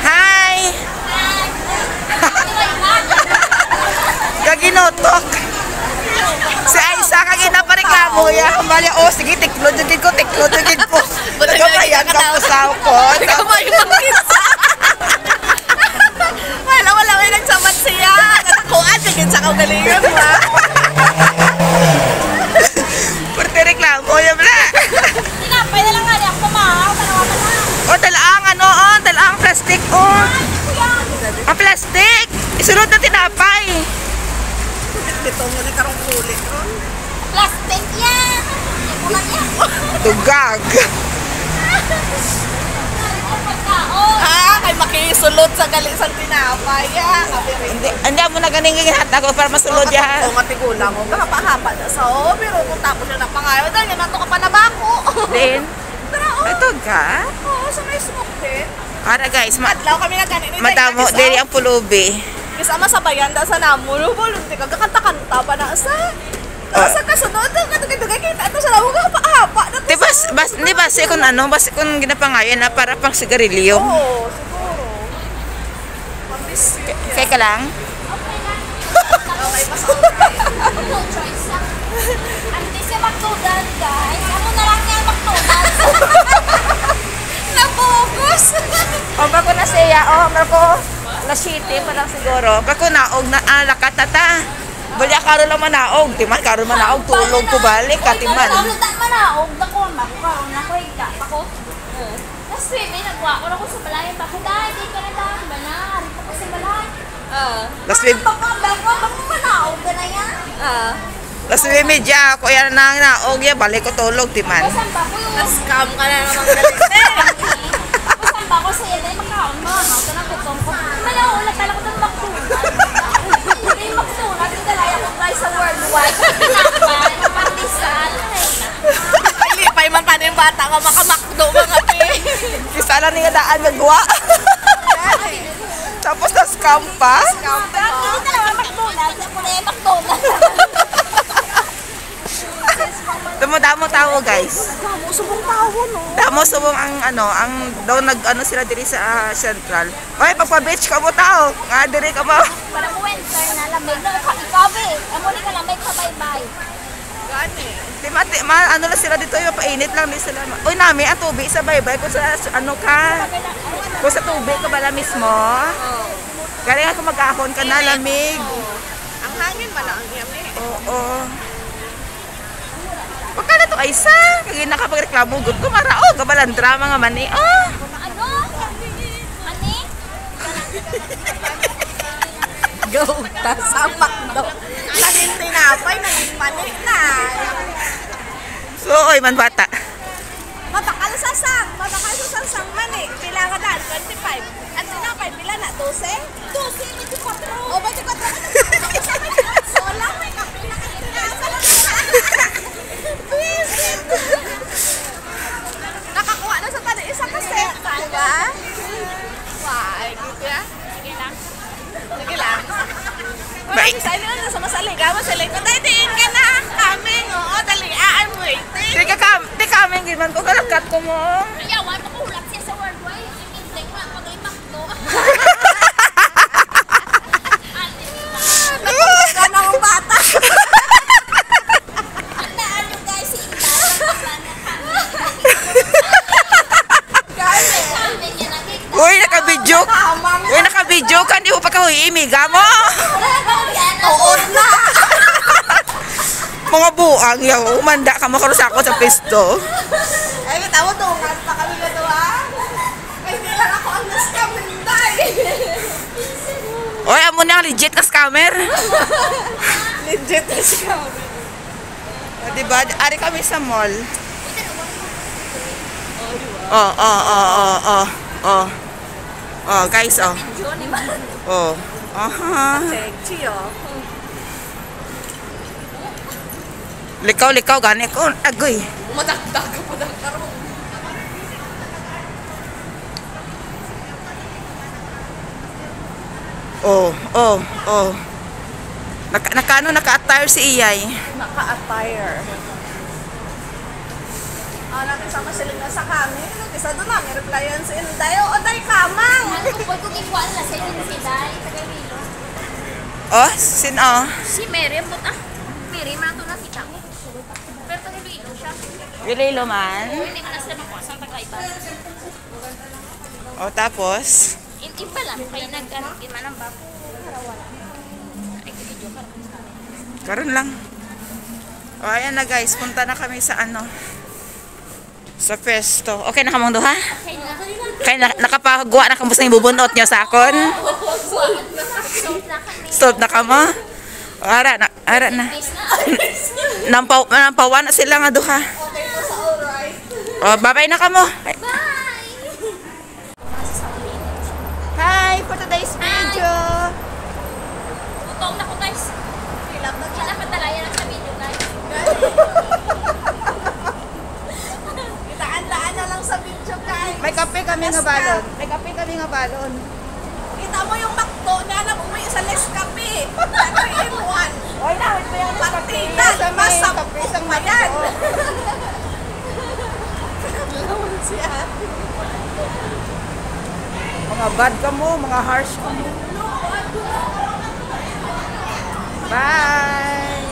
Hi! Kaginotok. Si Aisa kagina pa reklamo ya. Bali sige tiklod jud ko. Nagamayan ka mo sa ko. Nagamayan ka. Wala may nagsamat siya. Natakuan jud sa kaugalingon ba. Purte reklamo ya bla. Tinapay na lang nga ako maaw O talaang plastic Ang plastic. Isunod na tinapay. Dito mo ni karong kulit ron. Plastic yan. Dugag. Kay makisulod sa galisang tinapay. Hindi mo na ganing hatag ko para masulod yan. Oo, matigula mo. Hapa-hapa na sa pero kung tapos na pangayo, dahil nato ka pa na bako. Din. Ito ka? Oo, sa may smoke din. Para guys, Adlaw kami na ganito. madamo diri ang pulubi. Kasama sa bayanda sa namulo, hindi ka kakanta-kanta pa na sa. Sa kasunod, katugay kita ito sa lawag ka pa-hapa. Di ba basi kung ginapangayon na para pang sigarilyo. Oo, siguro. Kaya ka lang? Okay, mas okay. No choice lang. Hindi siya McDonald's, guys. Ano na lang yan, McDonald's? Nabukas! Bako na siya, bako na city pa lang siguro. Bako naog na lakat tata. Bali karo lang manaog, timan karo manaog tulog ko balik katiman. Ano ta manaog na ko, makaroon na ko ika pa ko. Kasi may nagwa ko sa balay pa ko dahil di ka na dahil banar. Ito kasi balay. Last week Bako manaog ka na yan. Last week medya ko yan nang naog ya balik ko tulog timan. Saan ba ko yung... Scam ka na naman galit. Saan ba ko sa'yo dahil makaon mo. Ito na kutong ko. Malaulat talaga ng McDonald's. Hindi McDonald's. Yung dalaya ko guys sa worldwide. Pinapay. Pandisan. Lipay man pa na yung bata ka makamakdo mga pe. Kisa lang nga daan nagwa. Tapos na scam pa. Hindi talaga McDonald's. Ako na yung McDonald's. Damo tao guys. Damo subong tao no. Damo subong ang daw sila diri sa Central. Oy pagpa-beach ka mo tao. Nga diri ka mo. Para mo winter na lamig na ikabe. Amo ni ka lamig sa bye-bye. Gani. Ano lang sila dito yung painit lang din sila. Uy nami ang tubig sa baybay kung sa kung sa tubig ka bala mismo. Galing ako mag-ahon ka na lamig. Ang hangin man ang yami. Oo. Pagka na to ay isa, kaya nakapagreklamo gud ko marao, kabalandra mga mani. Ano? Mani? Gauta sa makdo. Naging tinapay, naging mani na. So, oy man bata. Matakal sa sang mani. Pila ka na? 25. At tinapay, pila na? 12? 12, 24. O, 24. So, lang may kapila ka nakakuha na sa tali isa kasi. Diba? Why? Gitu ya? Sige lang. Baik. Sa inyo na sa masaliga. Masaliga. Dahil diin ka na. Kaming. Oo, daliaan mo eh. Di kaming giman ko kalakat ko mo. Ayawan mo kulat siya sa worldwide. Hindi ko ang pag-imak to. Nakuha ka na ang bata. Tandaan nyo guys, si Inta. Kaming yan ang gigta. Uy, nakabidyo ka. Di mo pa ka imiga mo. Tuod na. Mga buang yaw. Umanda ka makarusako sa pisto. Ay, tawag tungan pa kami na doon. Ay, hindi lang ako ang nascam. Hindi. Oy, amo na legit na scammer. Legit na siya. Diba? Ari kami sa mall. Oh, guys, oh. Oh. Aha. Sexy, oh. Likaw gani ko. Agoy. Madagdag ka pa ng karoon. Oh. Naka-attire si Iyay. Naka-attire. Nakisama sila na sa kami. Isa doon namin replyan sa Inday. O, Wala sa inyo si Day, taga Milo. Oh, sino? Si Mary, Mary, man ito nakita ko. Pero taga Milo siya. Iloilo man. Hindi man na sila makuha sa taga-iba. O, tapos? Iba lang, kaya nagkaroon man ang babo. Ay, video ka. Karon lang. O, ayan na guys. Punta na kami sa ano. Sa pesto. Okay na kamong duha? Okay na. Kaya nakapagawa na kamusta yung bubunot nyo sa akon? Stop na ka mo? O, ara na. Ara na. Nampawa na sila nga duha. O, babay na ka mo. Bye! Hi for today's video. Utong na ko guys. Kailangan patalayan lang sa video guys. Itaan-taan na lang sa video, guys. May kape kami nga balon. May kape kami nga balon. Kita mo yung McDo na umuwi sa Nescafe. 3-in-1. Oy, nawit mo yan. Partidan. Masap pa yan. Siya. Mga bad ka mo, mga harsh ka mo. Bye!